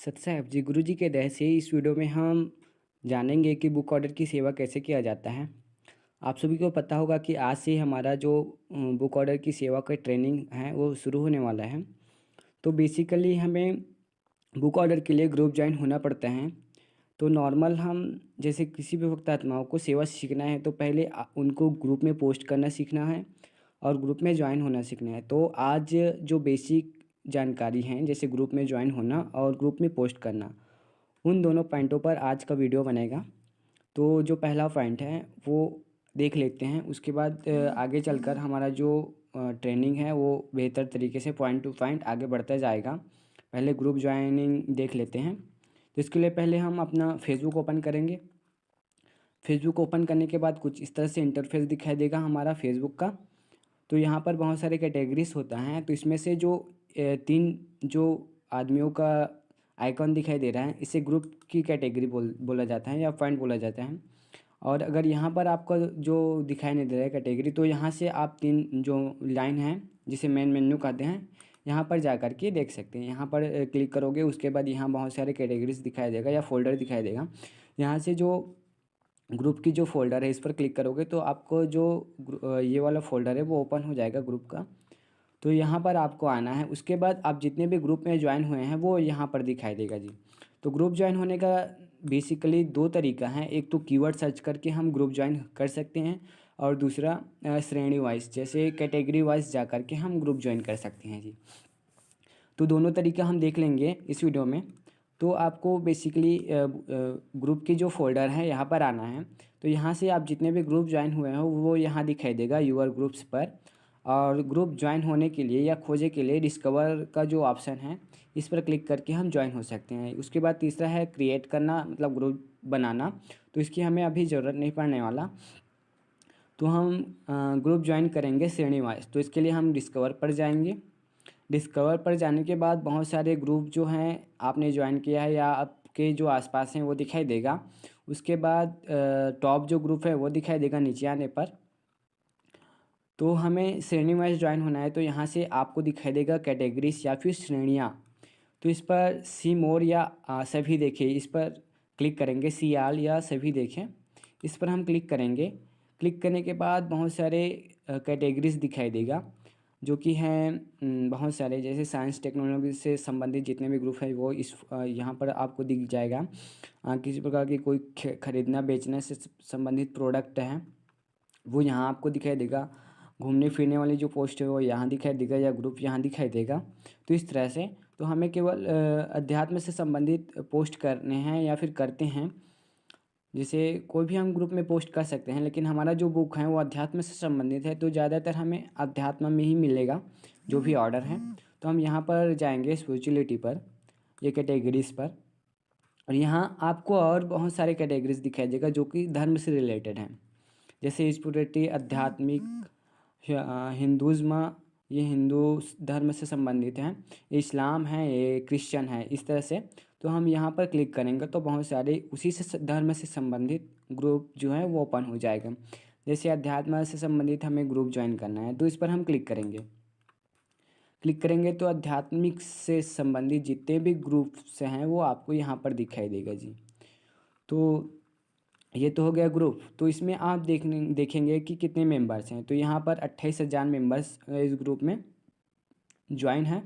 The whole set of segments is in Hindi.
सत साहब जी, गुरुजी के दया से इस वीडियो में हम जानेंगे कि बुक ऑर्डर की सेवा कैसे किया जाता है। आप सभी को पता होगा कि आज से हमारा जो बुक ऑर्डर की सेवा का ट्रेनिंग है वो शुरू होने वाला है। तो बेसिकली हमें बुक ऑर्डर के लिए ग्रुप ज्वाइन होना पड़ता है। तो नॉर्मल हम जैसे किसी भी वक्त आत्माओं को सेवा सीखना है तो पहले उनको ग्रुप में पोस्ट करना सीखना है और ग्रुप में ज्वाइन होना सीखना है। तो आज जो बेसिक जानकारी हैं जैसे ग्रुप में ज्वाइन होना और ग्रुप में पोस्ट करना, उन दोनों पॉइंटों पर आज का वीडियो बनेगा। तो जो पहला पॉइंट है वो देख लेते हैं, उसके बाद आगे चलकर हमारा जो ट्रेनिंग है वो बेहतर तरीके से पॉइंट टू पॉइंट आगे बढ़ता जाएगा। पहले ग्रुप ज्वाइनिंग देख लेते हैं। तो इसके लिए पहले हम अपना फेसबुक ओपन करेंगे। फेसबुक ओपन करने के बाद कुछ इस तरह से इंटरफेस दिखाई देगा हमारा फेसबुक का। तो यहाँ पर बहुत सारे कैटेगरीज होता है, तो इसमें से जो तीन जो आदमियों का आइकॉन दिखाई दे रहा है इसे ग्रुप की कैटेगरी बोला जाता है या पॉइंट बोला जाता है। और अगर यहाँ पर आपका जो दिखाई नहीं दे रहा है कैटेगरी, तो यहाँ से आप तीन जो लाइन है जिसे मेन मेन्यू कहते हैं, यहाँ पर जा कर के देख सकते हैं। यहाँ पर क्लिक करोगे, उसके बाद यहाँ बहुत सारे कैटेगरीज दिखाई देगा या फोल्डर दिखाई देगा। यहाँ से जो ग्रुप की जो फोल्डर है इस पर क्लिक करोगे तो आपको जो ये वाला फोल्डर है वो ओपन हो जाएगा ग्रुप का। तो यहाँ पर आपको आना है, उसके बाद आप जितने भी ग्रुप में ज्वाइन हुए हैं वो यहाँ पर दिखाई देगा जी। तो ग्रुप ज्वाइन होने का बेसिकली दो तरीका है, एक तो कीवर्ड सर्च करके हम ग्रुप ज्वाइन कर सकते हैं और दूसरा श्रेणी वाइज जैसे कैटेगरी वाइज जा कर के हम ग्रुप ज्वाइन कर सकते हैं जी। तो दोनों तरीका हम देख लेंगे इस वीडियो में। तो आपको बेसिकली ग्रुप की जो फोल्डर है यहाँ पर आना है। तो यहाँ से आप जितने भी ग्रुप ज्वाइन हुए हो वो यहाँ दिखाई देगा यूर ग्रुप्स पर। और ग्रुप ज्वाइन होने के लिए या खोजे के लिए डिस्कवर का जो ऑप्शन है इस पर क्लिक करके हम ज्वाइन हो सकते हैं। उसके बाद तीसरा है क्रिएट करना, मतलब ग्रुप बनाना। तो इसकी हमें अभी ज़रूरत नहीं पड़ने वाला। तो हम ग्रुप ज्वाइन करेंगे श्रेणी वाइज। तो इसके लिए हम डिस्कवर पर जाएंगे। डिस्कवर पर जाने के बाद बहुत सारे ग्रुप जो हैं आपने ज्वाइन किया है या आपके जो आसपास हैं वो दिखाई देगा। उसके बाद टॉप जो ग्रुप है वो दिखाई देगा नीचे आने पर। तो हमें श्रेणी वाइज ज्वाइन होना है, तो यहाँ से आपको दिखाई देगा कैटेगरीज या फिर श्रेणियाँ। तो इस पर सी मोर या सभी देखें, इस पर क्लिक करेंगे। सी आल या सभी देखें, इस पर हम क्लिक करेंगे। क्लिक करने के बाद बहुत सारे कैटेगरीज दिखाई देगा जो कि हैं बहुत सारे, जैसे साइंस टेक्नोलॉजी से संबंधित जितने भी ग्रुप है वो इस यहाँ पर आपको दिख जाएगा। किसी प्रकार की कोई खरीदना बेचने से संबंधित प्रोडक्ट है वो यहाँ आपको दिखाई देगा। घूमने फिरने वाली जो पोस्ट है वो यहाँ दिखाई देगा या ग्रुप यहाँ दिखाई देगा। तो इस तरह से तो हमें केवल अध्यात्म से संबंधित पोस्ट करने हैं या फिर करते हैं। जैसे कोई भी हम ग्रुप में पोस्ट कर सकते हैं, लेकिन हमारा जो बुक है वो अध्यात्म से संबंधित है तो ज़्यादातर हमें अध्यात्म में ही मिलेगा जो भी ऑर्डर है। तो हम यहाँ पर जाएंगे स्पिरिचुअलिटी पर, ये कैटेगरीज पर। और यहाँ आपको और बहुत सारे कैटेगरीज दिखाई देगा जो कि धर्म से रिलेटेड हैं, जैसे स्पिरिचुअलिटी, आध्यात्मिक, हिंदुज़्म, ये हिंदू धर्म से संबंधित हैं, इस्लाम है, ये क्रिश्चियन है, इस तरह से। तो हम यहाँ पर क्लिक करेंगे तो बहुत सारे उसी से धर्म से संबंधित ग्रुप जो है वो ओपन हो जाएगा। जैसे अध्यात्म से संबंधित हमें ग्रुप ज्वाइन करना है तो इस पर हम क्लिक करेंगे। क्लिक करेंगे तो आध्यात्मिक से संबंधित जितने भी ग्रुप्स हैं वो आपको यहाँ पर दिखाई देगा जी। तो ये तो हो गया ग्रुप। तो इसमें आप देखेंगे कि कितने मेंबर्स हैं। तो यहाँ पर 28,000 मेंबर्स इस ग्रुप में ज्वाइन है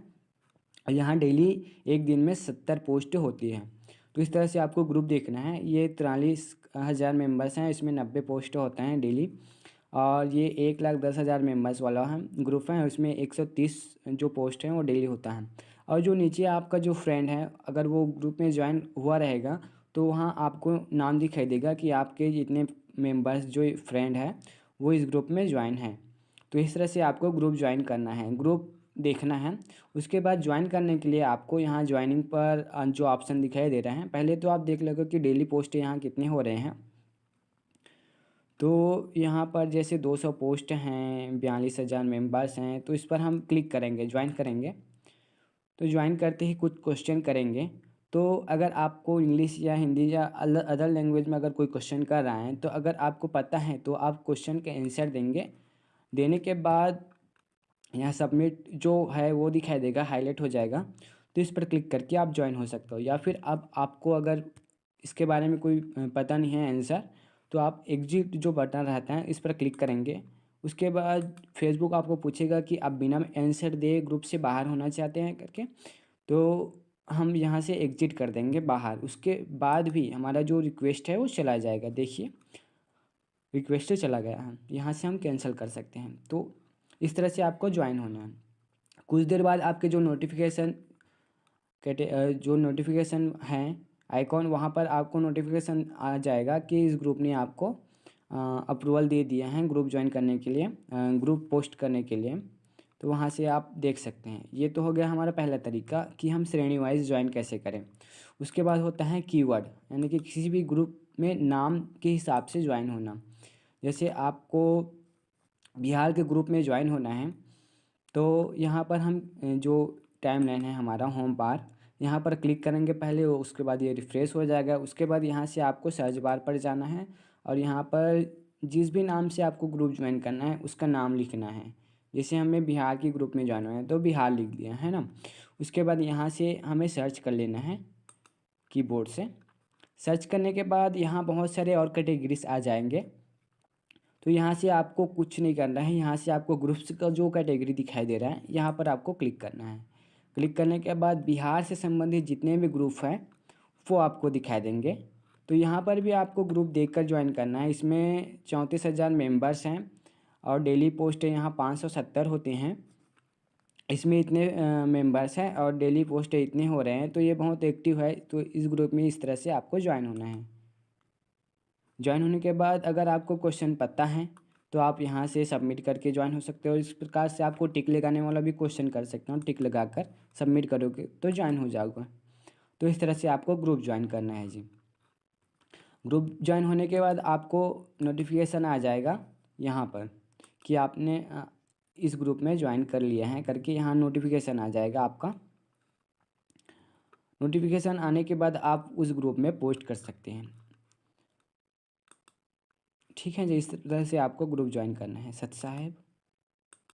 और यहाँ डेली एक दिन में 70 पोस्ट होती है। तो इस तरह से आपको ग्रुप देखना है। ये 43,000 मेंबर्स हैं, इसमें 90 पोस्ट होते हैं डेली। और ये 1,10,000 मेंबर्स वाला है ग्रुप है, उसमें 130 जो पोस्ट हैं वो डेली होता है। और जो नीचे आपका जो फ्रेंड है अगर वो ग्रुप में ज्वाइन हुआ रहेगा तो वहाँ आपको नाम दिखाई देगा कि आपके जितने मेंबर्स जो फ्रेंड है वो इस ग्रुप में ज्वाइन है। तो इस तरह से आपको ग्रुप ज्वाइन करना है, ग्रुप देखना है। उसके बाद ज्वाइन करने के लिए आपको यहाँ ज्वाइनिंग पर जो ऑप्शन दिखाई दे रहे हैं, पहले तो आप देख लोगे कि डेली पोस्ट यहाँ कितने हो रहे हैं। तो यहाँ पर जैसे 200 पोस्ट हैं, 42,000 मेंबर्स हैं, तो इस पर हम क्लिक करेंगे, ज्वाइन करेंगे। तो ज्वाइन करते ही कुछ क्वेश्चन करेंगे। तो अगर आपको इंग्लिश या हिंदी या अदर लैंग्वेज में अगर कोई क्वेश्चन कर रहा है तो अगर आपको पता है तो आप क्वेश्चन के आंसर देंगे। देने के बाद यहाँ सबमिट जो है वो दिखाई देगा, हाईलाइट हो जाएगा। तो इस पर क्लिक करके आप ज्वाइन हो सकते हो। या फिर अब आपको अगर इसके बारे में कोई पता नहीं है आंसर, तो आप एग्जिट जो बटन रहता है इस पर क्लिक करेंगे। उसके बाद फेसबुक आपको पूछेगा कि आप बिना आंसर दे ग्रुप से बाहर होना चाहते हैं करके, तो हम यहाँ से एग्जिट कर देंगे बाहर। उसके बाद भी हमारा जो रिक्वेस्ट है वो चला जाएगा। देखिए रिक्वेस्ट चला गया है, यहाँ से हम कैंसिल कर सकते हैं। तो इस तरह से आपको ज्वाइन होना है। कुछ देर बाद आपके जो नोटिफिकेशन हैं आइकॉन, वहाँ पर आपको नोटिफिकेशन आ जाएगा कि इस ग्रुप ने आपको अप्रूवल दे दिया है ग्रुप ज्वाइन करने के लिए, ग्रुप पोस्ट करने के लिए। तो वहाँ से आप देख सकते हैं। ये तो हो गया हमारा पहला तरीका कि हम श्रेणी वाइज ज्वाइन कैसे करें। उसके बाद होता है कीवर्ड, यानी कि किसी भी ग्रुप में नाम के हिसाब से ज्वाइन होना। जैसे आपको बिहार के ग्रुप में ज्वाइन होना है, तो यहाँ पर हम जो टाइमलाइन है हमारा होम बार, यहाँ पर क्लिक करेंगे पहले, उसके बाद ये रिफ़्रेश हो जाएगा। उसके बाद यहाँ से आपको सर्च बार पर जाना है और यहाँ पर जिस भी नाम से आपको ग्रुप ज्वाइन करना है उसका नाम लिखना है। जैसे हमें बिहार की ग्रुप में ज्वाइन होना है तो बिहार लिख दिया है ना। उसके बाद यहाँ से हमें सर्च कर लेना है कीबोर्ड से। सर्च करने के बाद यहाँ बहुत सारे और कैटेगरीज आ जाएंगे। तो यहाँ से आपको कुछ नहीं करना है, यहाँ से आपको ग्रुप्स का जो कैटेगरी दिखाई दे रहा है यहाँ पर आपको क्लिक करना है। क्लिक करने के बाद बिहार से संबंधित जितने भी ग्रुप हैं वो आपको दिखाई देंगे। तो यहाँ पर भी आपको ग्रुप देखकर ज्वाइन करना है। इसमें 34,000 मेंबर्स हैं और डेली पोस्ट यहाँ 570 होते हैं। इसमें इतने मेंबर्स हैं और डेली पोस्ट इतने हो रहे हैं, तो ये बहुत एक्टिव है। तो इस ग्रुप में इस तरह से आपको ज्वाइन होना है। ज्वाइन होने के बाद अगर आपको क्वेश्चन पता है तो आप यहाँ से सबमिट करके ज्वाइन हो सकते हो। इस प्रकार से आपको टिक लगाने वाला भी क्वेश्चन कर सकते हो, टिक लगाकर सबमिट करोगे तो ज्वाइन हो जाओगे। तो इस तरह से आपको ग्रुप ज्वाइन करना है जी। ग्रुप ज्वाइन होने के बाद आपको नोटिफिकेशन आ जाएगा यहाँ पर कि आपने इस ग्रुप में ज्वाइन कर लिया है करके, यहाँ नोटिफिकेशन आ जाएगा आपका। नोटिफिकेशन आने के बाद आप उस ग्रुप में पोस्ट कर सकते हैं। ठीक है जी, इस तरह से आपको ग्रुप ज्वाइन करना है। सत साहेब।